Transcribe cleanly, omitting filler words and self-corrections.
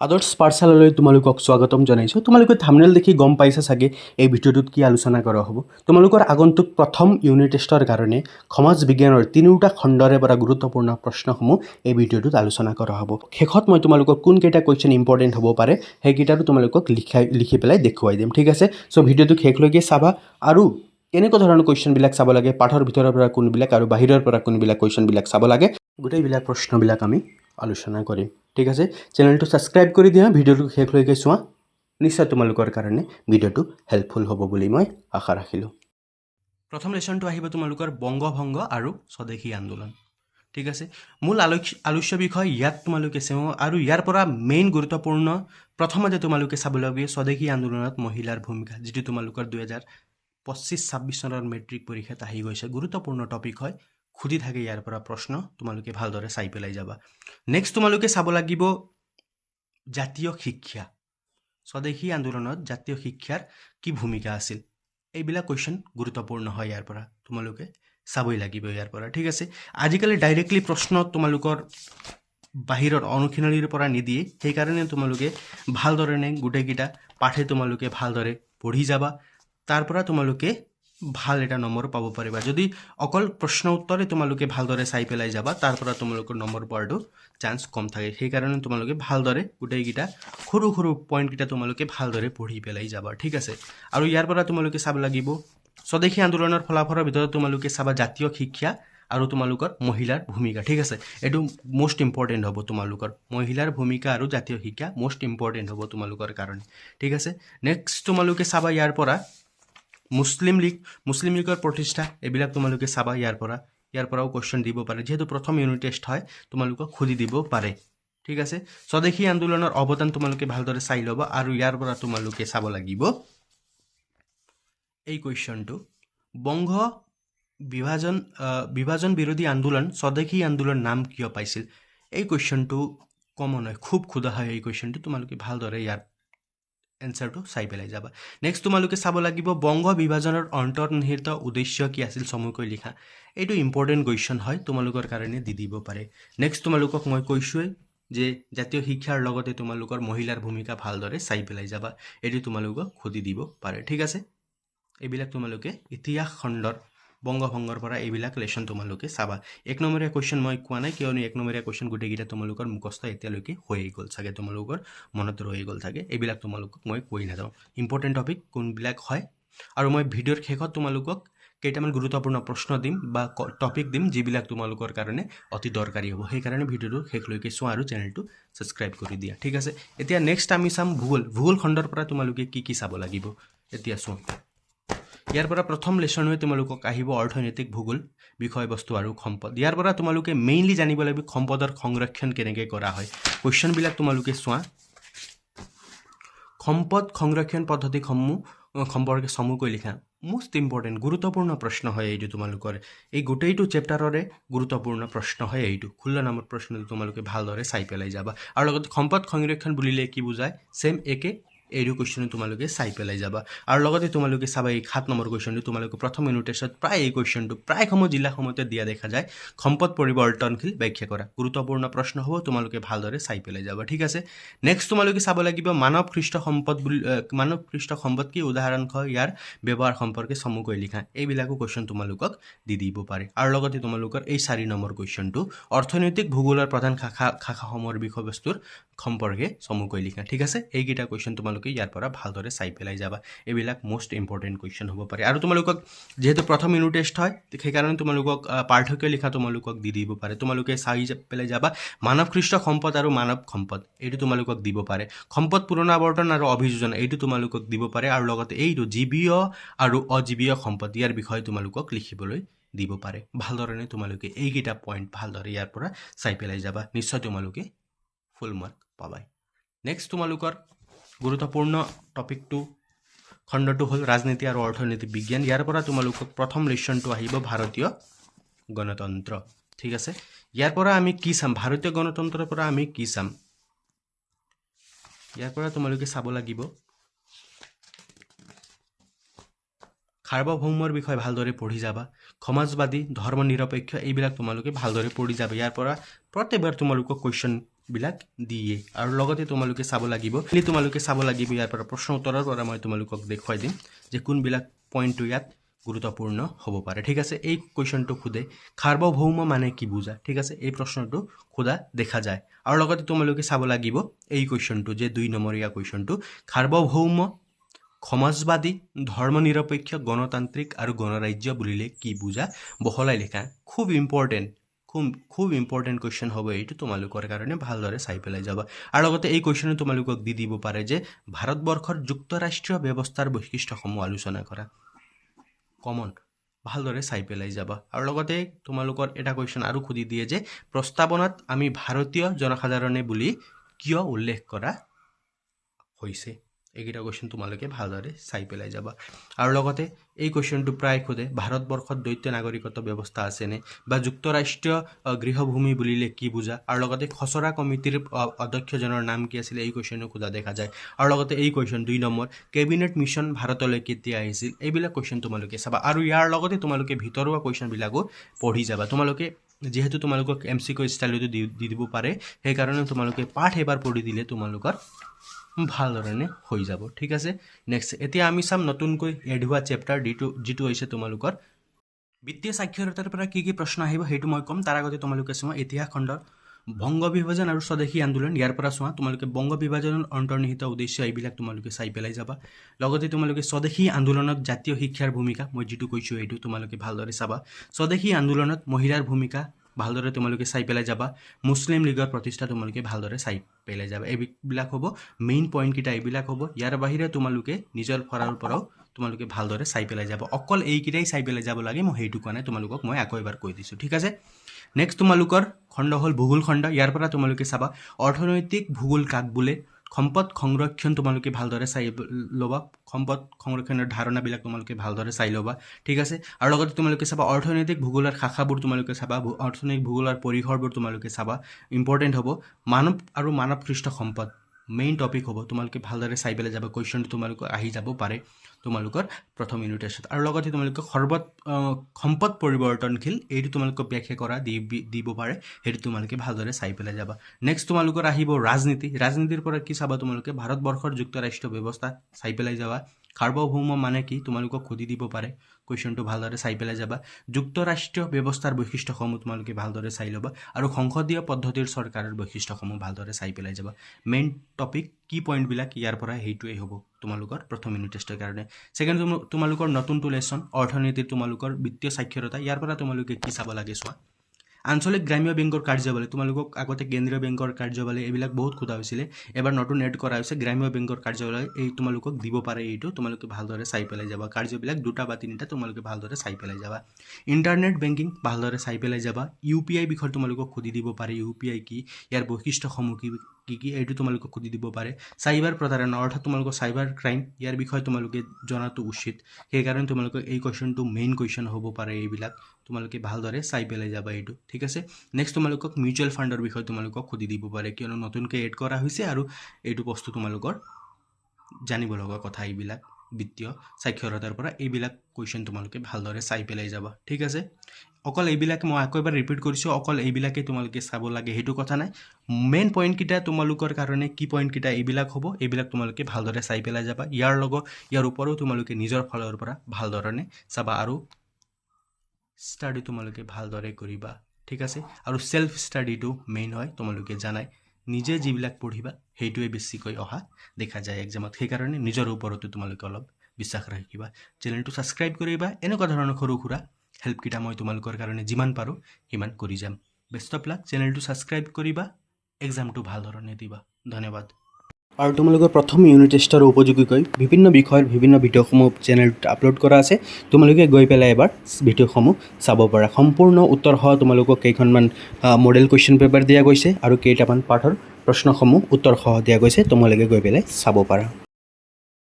আদৰ্শ পাঠশালালৈ তোমালোকক স্বাগতম জনাইছোঁ। তোমালোকে থাম্বনেইল দেখি গম পাইছা চাগে এই ভিডিঅ'টোত কি আলোচনা কৰা হ'ব। তোমালোকৰ আগন্তুক প্ৰথম ইউনিট টেষ্টৰ কাৰণে সমাজ বিজ্ঞানৰ তিনিওটা খণ্ডৰে পৰা গুৰুত্বপূৰ্ণ প্ৰশ্নসমূহ এই ভিডিঅ'টোত আলোচনা কৰা হ'ব। শেষত মই তোমালোকক কোনকেইটা কুৱেশ্যন ইম্পৰ্টেণ্ট হ'ব পাৰে সেইকেইটাৰো তোমালোকক লিখি পেলাই দেখুৱাই দিম, ঠিক আছে। চ' ভিডিঅ'টো শেষলৈকে চাবা আৰু কেনেকুৱা ধৰণৰ কুৱেশ্যনবিলাক চাব লাগে, পাঠৰ ভিতৰৰ পৰা কোনবিলাক আৰু বাহিৰৰ পৰা কোনবিলাক কুৱেশ্যনবিলাক চাব লাগে, গোটেইবিলাক প্ৰশ্নবিলাক আমি আলোচনা কৰিম, ঠিক আছে। চেনেলটো ছাবস্ক্ৰাইব কৰি দিয়া, ভিডিঅ'টো শেষলৈকে চোৱা, নিশ্চয় তোমালোকৰ কাৰণে ভিডিঅ'টো হেল্পফুল হ'ব বুলি মই আশা ৰাখিলোঁ। প্ৰথম লেশ্যনটো আহিব তোমালোকৰ বংগভংগ আৰু স্বদেশী আন্দোলন, ঠিক আছে। মূল আলোচ্য বিষয় ইয়াত তোমালোকে চাওঁ আৰু ইয়াৰ পৰা মেইন গুৰুত্বপূৰ্ণ প্ৰথমতে তোমালোকে চাবলগীয়া স্বদেশী আন্দোলনত মহিলাৰ ভূমিকা, যিটো তোমালোকৰ 2025-26 চনৰ মেট্ৰিক পৰীক্ষাত আহি গৈছে। গুৰুত্বপূৰ্ণ টপিক হয়, সুধি থাকে ইয়াৰ পৰা প্ৰশ্ন, তোমালোকে ভালদৰে চাই পেলাই যাবা। নেক্সট তোমালোকে চাব লাগিব জাতীয় শিক্ষা, স্বদেশী আন্দোলনত জাতীয় শিক্ষাৰ কি ভূমিকা আছিল। এইবিলাক কুৱেশ্যন গুৰুত্বপূৰ্ণ হয়, ইয়াৰ পৰা তোমালোকে চাবই লাগিব ইয়াৰ পৰা, ঠিক আছে। আজিকালি ডাইৰেক্টলি প্ৰশ্ন তোমালোকৰ বাহিৰৰ অনুশীলনীৰ পৰা নিদিয়ে, সেইকাৰণে তোমালোকে ভালদৰে গোটেইকেইটা পাঠে তোমালোকে ভালদৰে পঢ়ি যাবা, তাৰ পৰা তোমালোকে ভাল এটা নম্বৰ পাব পাৰিবা। যদি অকল প্ৰশ্ন উত্তৰে তোমালোকে ভালদৰে চাই পেলাই যাবা, তাৰ পৰা তোমালোকৰ নম্বৰ পোৱাটো চান্স কম থাকে। সেইকাৰণে তোমালোকে ভালদৰে গোটেইকেইটা সৰু সৰু পইণ্টকেইটা তোমালোকে ভালদৰে পঢ়ি পেলাই যাবা, ঠিক আছে। আৰু ইয়াৰ পৰা তোমালোকে চাব লাগিব স্বদেশী আন্দোলনৰ ফলাফলৰ ভিতৰত তোমালোকে চাবা জাতীয় শিক্ষা আৰু তোমালোকৰ মহিলাৰ ভূমিকা, ঠিক আছে। এইটো মষ্ট ইম্পৰ্টেণ্ট হ'ব তোমালোকৰ, মহিলাৰ ভূমিকা আৰু জাতীয় শিক্ষা মষ্ট ইম্পৰ্টেণ্ট হ'ব তোমালোকৰ কাৰণে, ঠিক আছে। নেক্সট তোমালোকে চাবা ইয়াৰ পৰা মুছলিম লীগৰ প্ৰতিষ্ঠা, এইবিলাক তোমালোকে চাবা ইয়াৰ পৰাও কুৱেশ্যন দিব পাৰে, যিহেতু প্ৰথম ইউনিট টেষ্ট হয় তোমালোকক সুধি দিব পাৰে, ঠিক আছে। স্বদেশী আন্দোলনৰ অৱদান তোমালোকে ভালদৰে চাই ল'বা আৰু ইয়াৰ পৰা তোমালোকে চাব লাগিব এই কুৱেশ্যনটো, বংগ বিভাজন বিৰোধী আন্দোলন স্বদেশী আন্দোলন নাম কিয় পাইছিল। এই কুৱেশ্যনটো কমন হয়, খুব সোধা হয় এই কুৱেশ্যনটো, তোমালোকে ভালদৰে ইয়াৰ এনচাৰটো চাই পেলাই যাবা। নেক্সট তোমালোকে চাব লাগিব বংগ বিভাজনৰ অন্তৰ্নিহিত উদ্দেশ্য কি আছিল, চমুকৈ লিখা। এইটো ইম্পৰ্টেণ্ট কুৱেশ্যন হয়, তোমালোকৰ কাৰণে দি দিব পাৰে। নেক্সট তোমালোকক মই কৈছোঁৱেই যে জাতীয় শিক্ষাৰ লগতে তোমালোকৰ মহিলাৰ ভূমিকা ভালদৰে চাই পেলাই যাবা, এইটো তোমালোকক সুধি দিব পাৰে, ঠিক আছে। এইবিলাক তোমালোকে ইতিহাস খণ্ডৰ বংগভংগৰ পৰা এইবিলাক লেশ্যন তোমালোকে চাবা। 1 নম্বৰীয়া কুৱেশ্যন মই কোৱা নাই, কিয়নো 1 নম্বৰীয়া কুৱেশ্যন গোটেইকেইটা তোমালোকৰ মুখস্থ এতিয়ালৈকে হৈয়ে গ'ল চাগে, তোমালোকৰ মনত ৰৈ গ'ল চাগে, এইবিলাক তোমালোকক মই কৈ নাযাওঁ। ইম্পৰ্টেণ্ট টপিক কোনবিলাক হয়, আৰু মই ভিডিঅ'ৰ শেষত তোমালোকক কেইটামান গুৰুত্বপূৰ্ণ প্ৰশ্ন দিম বা টপিক দিম, যিবিলাক তোমালোকৰ কাৰণে অতি দৰকাৰী হ'ব। সেইকাৰণে ভিডিঅ'টো শেষলৈকে চোৱা আৰু চেনেলটো ছাবস্ক্ৰাইব কৰি দিয়া, ঠিক আছে। এতিয়া নেক্সট আমি চাম ভূগোল খণ্ডৰ পৰা তোমালোকে কি চাব লাগিব, এতিয়া চোৱা। ইয়াৰ পৰা প্ৰথম লেশ্যনলৈ তোমালোকক আহিব অৰ্থনৈতিক ভূগোল, বিষয়বস্তু আৰু সম্পদ। ইয়াৰ পৰা তোমালোকে মেইনলি জানিব লাগিব সম্পদৰ সংৰক্ষণ কেনেকৈ কৰা হয়। কুৱেশ্যনবিলাক তোমালোকে চোৱা, সম্পদ সংৰক্ষণ পদ্ধতিসমূহ সম্পৰ্কে চমুকৈ লিখা। মোষ্ট ইম্পৰ্টেণ্ট গুৰুত্বপূৰ্ণ প্ৰশ্ন হয় এইটো, তোমালোকৰ এই গোটেইটো চেপ্টাৰৰে গুৰুত্বপূৰ্ণ প্ৰশ্ন হয় এইটো। 16 নম্বৰ প্ৰশ্নটো তোমালোকে ভালদৰে চাই পেলাই যাবা, আৰু লগতে সম্পদ সংৰক্ষণ বুলিলে কি বুজায়, ছেম একে এইটো কুৱেশ্যন তোমালোকে চাই পেলাই যাবা। আৰু লগতে তোমালোকে চাবা এই 7 নম্বৰ কুৱেশ্যনটো, তোমালোকে প্ৰথম ইউনিট টেষ্টত প্ৰায় এই কুৱেশ্যনটো প্ৰায়সমূহ জিলাসমূহতে দিয়া দেখা যায়, সম্পদ পৰিৱৰ্তনশীল ব্যাখ্যা কৰা। গুৰুত্বপূৰ্ণ প্ৰশ্ন হ'ব, তোমালোকে ভালদৰে চাই পেলাই যাবা, ঠিক আছে। নেক্সট তোমালোকে চাব লাগিব মানৱ সৃষ্ট সম্পদ কি, উদাহৰণ হয় ইয়াৰ ব্যৱহাৰ সম্পৰ্কে চমুকৈ লিখা। এইবিলাকো কুৱেশ্যন তোমালোকক দি দিব পাৰে। আৰু লগতে তোমালোকৰ এই 4 নম্বৰ কুৱেশ্যনটো অৰ্থনৈতিক ভূগোলৰ প্ৰধান শাখাসমূহৰ বিষয়বস্তুৰ সম্পৰ্কে চমুকৈ লিখা, ঠিক আছে। এইকেইটা কুৱেশ্যন তোমালোকে ইয়াৰ পৰা ভালদৰে চাই পেলাই যাবা, এইবিলাক মষ্ট ইম্পৰ্টেণ্ট কুৱেশ্যন হ'ব পাৰে। আৰু তোমালোকক যিহেতু প্ৰথম ইউনিট টেষ্ট হয়, সেইকাৰণে তোমালোকক পাৰ্থক্য লিখা তোমালোকক দি দিব পাৰে। তোমালোকে চাই পেলাই যাবা মানৱসৃষ্ট সম্পদ আৰু মানৱ সম্পদ, এইটো তোমালোকক দিব পাৰে। সম্পদ পুনৰাৱৰ্তন আৰু অভিযোজন, এইটো তোমালোকক দিব পাৰে। আৰু লগতে এইটো জীৱীয় আৰু অজীৱীয় সম্পদ, ইয়াৰ বিষয়ে তোমালোকক লিখিবলৈ দিব পাৰে। ভালদৰে তোমালোকে এইকেইটা পইণ্ট ভালদৰে ইয়াৰ পৰা চাই পেলাই যাবা, নিশ্চয় তোমালোকে ফুল মাৰ্ক পাবাই। নেক্সট তোমালোকৰ গুৰুত্বপূৰ্ণ টপিকটো খণ্ডটো হ'ল ৰাজনীতি আৰু অৰ্থনৈতিক বিজ্ঞান। ইয়াৰ পৰা তোমালোকক প্ৰথম লেশ্যনটো আহিব ভাৰতীয় গণতন্ত্ৰ, ঠিক আছে। ইয়াৰ পৰা আমি কি চাম, ভাৰতীয় গণতন্ত্ৰৰ পৰা আমি কি চাম, ইয়াৰ পৰা তোমালোকে চাব লাগিব সাৰ্বভৌমৰ বিষয়ে ভালদৰে পঢ়ি যাবা, সমাজবাদী, ধৰ্ম নিৰপেক্ষ, এইবিলাক তোমালোকে ভালদৰে পঢ়ি যাবা। ইয়াৰ পৰা প্ৰত্যেকবাৰ তোমালোকক কুৱেশ্যন বিলাক দিয়ে আৰু লগতে তোমালোকে চাব লাগিব ইয়াৰ পৰা প্ৰশ্ন উত্তৰৰ পৰা মই তোমালোকক দেখুৱাই দিম যে কোনবিলাক পইণ্টটো ইয়াত গুৰুত্বপূৰ্ণ হ'ব পাৰে ঠিক আছে এই কুৱেশ্যনটো খুদে সাৰ্বভৌম মানে কি বুজা ঠিক আছে এই প্ৰশ্নটো খুদা দেখা যায় আৰু লগতে তোমালোকে চাব লাগিব এই কুৱেশ্যনটো যে 2 নম্বৰীয়া কুৱেশ্যনটো সাৰ্বভৌম সমাজবাদী ধৰ্মনিৰপেক্ষ গণতান্ত্ৰিক আৰু গণৰাজ্য বুলিলে কি বুজা বহলাই লেখা খুব ইম্পৰ্টেণ্ট কুৱেশ্যন হ'ব এইটো তোমালোকৰ কাৰণে ভালদৰে চাই পেলাই যাবা আৰু লগতে এই কুৱেশ্যনে তোমালোকক দি দিব পাৰে যে ভাৰতবৰ্ষৰ যুক্তৰাষ্ট্ৰীয় ব্যৱস্থাৰ বৈশিষ্ট্যসমূহ আলোচনা কৰা কমন ভালদৰে চাই পেলাই যাবা আৰু লগতে তোমালোকৰ এটা কুৱেশ্যন আৰু খুদি দিয়ে যে প্ৰস্তাৱনাত আমি ভাৰতীয় জনসাধাৰণে বুলি কিয় উল্লেখ কৰা হৈছে এইকেইটা কুৱেশ্যন তোমালোকে ভালদৰে চাই পেলাই যাবা আৰু লগতে এই কুৱেশ্যনটো প্ৰায় খুদে ভাৰতবৰ্ষত দ্বৈত নাগৰিকত্ব ব্যৱস্থা আছেনে বা যুক্তৰাষ্ট্ৰীয় গৃহভূমি বুলিলে কি বুজা আৰু লগতে খচৰা কমিটিৰ অধ্যক্ষজনৰ নাম কি আছিল এই কুৱেশ্যনো খোদা দেখা যায় আৰু লগতে এই কুৱেশ্যন 2 নম্বৰ কেবিনেট মিছন ভাৰতলৈ কেতিয়া আহিছিল এইবিলাক কুৱেশ্যন তোমালোকে চাবা আৰু ইয়াৰ লগতে তোমালোকে ভিতৰুৱা কুৱেশ্যনবিলাকো পঢ়ি যাবা তোমালোকে যেহেতু তোমালোকক MCQ ষ্টাইলতো দি দিব পাৰে সেইকাৰণে তোমালোকে পাঠ এবাৰ পঢ়ি দিলে তোমালোকৰ ভালধৰণে হৈ যাব ঠিক আছে নেক্সট এতিয়া আমি চাম নতুনকৈ এড হোৱা চেপ্টাৰ যিটো হৈছে তোমালোকৰ বিত্তীয় সাক্ষৰতাৰ পৰা কি প্ৰশ্ন আহিব সেইটো মই কম তাৰ আগতে তোমালোকে চোৱা ইতিহাস খণ্ডৰ বংগ বিভাজন আৰু স্বদেশী আন্দোলন ইয়াৰ পৰা চোৱা তোমালোকে বংগ বিভাজনৰ অন্তৰ্নিহিত উদ্দেশ্য এইবিলাক তোমালোকে চাই পেলাই যাবা লগতে তোমালোকে স্বদেশী আন্দোলনত জাতীয় শিক্ষাৰ ভূমিকা মই যিটো কৈছোঁ এইটো তোমালোকে ভালদৰে চাবা স্বদেশী আন্দোলনত মহিলাৰ ভূমিকা ভালদৰে তোমালোকে চাই পেলাই যাবা মুছলিম লীগৰ প্ৰতিষ্ঠা তোমালোকে ভালদৰে চাই পেলাই যাবা এইবিলাক হ'ব মেইন পইণ্ট কিটা এইবিলাক হ'ব ইয়াৰ বাহিৰে তোমালোকে নিজৰ ফৰাৰ পৰাও তোমালোকে ভালদৰে চাই পেলাই যাব অকল এইকেইটাই চাই পেলাই যাব লাগে মই সেইটো কাৰণে তোমালোকক মই আকৌ এবাৰ কৈ দিছোঁ ঠিক আছে নেক্সট তোমালোকৰ খণ্ড হ'ল ভূগোল খণ্ড ইয়াৰ পৰা তোমালোকে চাবা অৰ্থনৈতিক ভূগোল কাক বোলে সম্পদ সংৰক্ষণ তোমালোকে ভালদৰে চাই ল'বা সম্পদ সংৰক্ষণৰ ধাৰণাবিলাক তোমালোকে ভালদৰে চাই ল'বা ঠিক আছে আৰু লগতে তোমালোকে চাবা অৰ্থনৈতিক ভূগোলৰ শাখাবোৰ তোমালোকে চাবা অৰ্থনৈতিক ভূগোলৰ পৰিসৰবোৰ তোমালোকে চাবা ইম্পৰ্টেণ্ট হ'ব মানৱ আৰু মানৱসৃষ্ট সম্পদ মেইন টপিক হ'ব তোমালোকে ভালদৰে চাই পেলাই যাবা কুৱেশ্যনটো তোমালোকৰ আহি যাব পাৰে তোমালোকৰ প্ৰথম ইউনিট টেষ্টত আৰু লগতে তোমালোকে সম্পদ পৰিৱৰ্তনশীল এইটো তোমালোকক ব্যাখ্যা কৰা দিব পাৰে সেইটো তোমালোকে ভালদৰে চাই পেলাই যাবা নেক্সট তোমালোকৰ আহিব ৰাজনীতিৰ পৰা কি চাবা তোমালোকে ভাৰতবৰ্ষৰ যুক্তৰাষ্ট্ৰীয় ব্যৱস্থা চাই পেলাই যাবা সাৰ্বভৌম মানে কি তোমালোকক সুধি দিব পাৰে কুৱেশ্যনটো ভালদৰে চাই পেলাই যাবা যুক্তৰাষ্ট্ৰীয় ব্যৱস্থাৰ বৈশিষ্ট্যসমূহ তোমালোকে ভালদৰে চাই ল'বা আৰু সংসদীয় পদ্ধতিৰ চৰকাৰৰ বৈশিষ্ট্যসমূহ ভালদৰে চাই পেলাই যাবা মেইন টপিক কি পইণ্টবিলাক ইয়াৰ পৰা সেইটোৱেই হ'ব তোমালোকৰ প্ৰথম ইউনিট টেষ্টৰ কাৰণে ছেকেণ্ড তোমালোকৰ নতুনটো লেচন অৰ্থনীতিৰ তোমালোকৰ বিত্তীয় সাক্ষৰতা ইয়াৰ পৰা তোমালোকে কি চাব লাগে চোৱা আঞ্চলিক গ্ৰাম্য বেংকৰ কাৰ্যাৱলী তোমালোকক আগতে কেন্দ্ৰীয় বেংকৰ কাৰ্যাৱলী এইবিলাক বহুত সোধা হৈছিলে এবাৰ নতুন এড কৰা হৈছে গ্ৰাম্য বেংকৰ কাৰ্যাৱলী এই তোমালোকক দিব পাৰে এইটো তোমালোকে ভালদৰে চাই পেলাই যাবা কাৰ্যবিলাক 2টা বা 3টা তোমালোকে ভালদৰে চাই পেলাই যাবা ইণ্টাৰনেট বেংকিং ভালদৰে চাই পেলাই যাবা UPI বিষয়ে তোমালোকক সুধি দিব পাৰে UPI কি ইয়াৰ বৈশিষ্ট্যসমূহ কি এইটো তোমালোকক সুধি দিব পাৰে সাইবাৰ প্ৰতাৰণা অৰ্থাৎ তোমালোকৰ সাইবাৰ ক্ৰাইম ইয়াৰ বিষয়ে তোমালোকে জনাটো উচিত সেইকাৰণে তোমালোকৰ এই কুৱেশ্যনটো মেইন কুৱেশ্যন হ'ব পাৰে এইবিলাক তোমালোকে ভালদৰে চাই পেলাই যাবা এইটো ঠিক আছে নেক্সট তোমালোকক মিউচুৱেল ফাণ্ডৰ বিষয়ে তোমালোকক সুধি দিব পাৰে কিয়নো নতুনকৈ এড কৰা হৈছে আৰু এইটো বস্তু তোমালোকৰ জানিব লগা কথা এইবিলাক বিত্তীয় সাক্ষৰতাৰ পৰা এইবিলাক কুৱেশ্যন তোমালোকে ভালদৰে চাই পেলাই যাবা ঠিক আছে অকল এইবিলাকে মই আকৌ এবাৰ ৰিপিট কৰিছোঁ অকল এইবিলাকে তোমালোকে চাব লাগে সেইটো কথা নাই মেইন পইণ্টকেইটা তোমালোকৰ কাৰণে কি পইণ্টকেইটা এইবিলাক হ'ব এইবিলাক তোমালোকে ভালদৰে চাই পেলাই যাবা ইয়াৰ ওপৰও তোমালোকে নিজৰ ফালৰ পৰা ভালধৰণে চাবা আৰু ষ্টাডি তোমালোকে ভালদৰে কৰিবা ঠিক আছে আৰু সেল্ফ ষ্টাডিটো মেইন হয় তোমালোকে জানাই নিজে যিবিলাক পঢ়িবা সেইটোৱে বেছিকৈ অহা দেখা যায় এক্সামত সেইকাৰণে নিজৰ ওপৰতো তোমালোকে অলপ বিশ্বাস ৰাখিবা চেনেলটো ছাবস্ক্ৰাইব কৰিবা এনেকুৱা ধৰণৰ সৰু সুৰা হেল্প কিটা মই তোমালোকৰ কাৰণে যিমান পাৰোঁ সিমান কৰি যাম বেষ্ট অফ লাক চেনেলটো ছাবস্ক্ৰাইব কৰিবা এক্সামটো ভাল ধৰণে দিবা ধন্যবাদ আৰু তোমালোকৰ প্ৰথম ইউনিট টেষ্টৰ উপযোগীকৈ বিভিন্ন বিষয়ৰ বিভিন্ন ভিডিঅ'সমূহ চেনেলটোত আপলোড কৰা আছে তোমালোকে গৈ পেলাই এবাৰ ভিডিঅ'সমূহ চাব পাৰা সম্পূৰ্ণ উত্তৰ সহ তোমালোকক কেইখনমান মডেল কুৱেশ্যন পেপাৰ দিয়া গৈছে আৰু কেইটামান পাঠৰ প্ৰশ্নসমূহ উত্তৰ সহ দিয়া গৈছে তোমালোকে গৈ পেলাই চাব পাৰা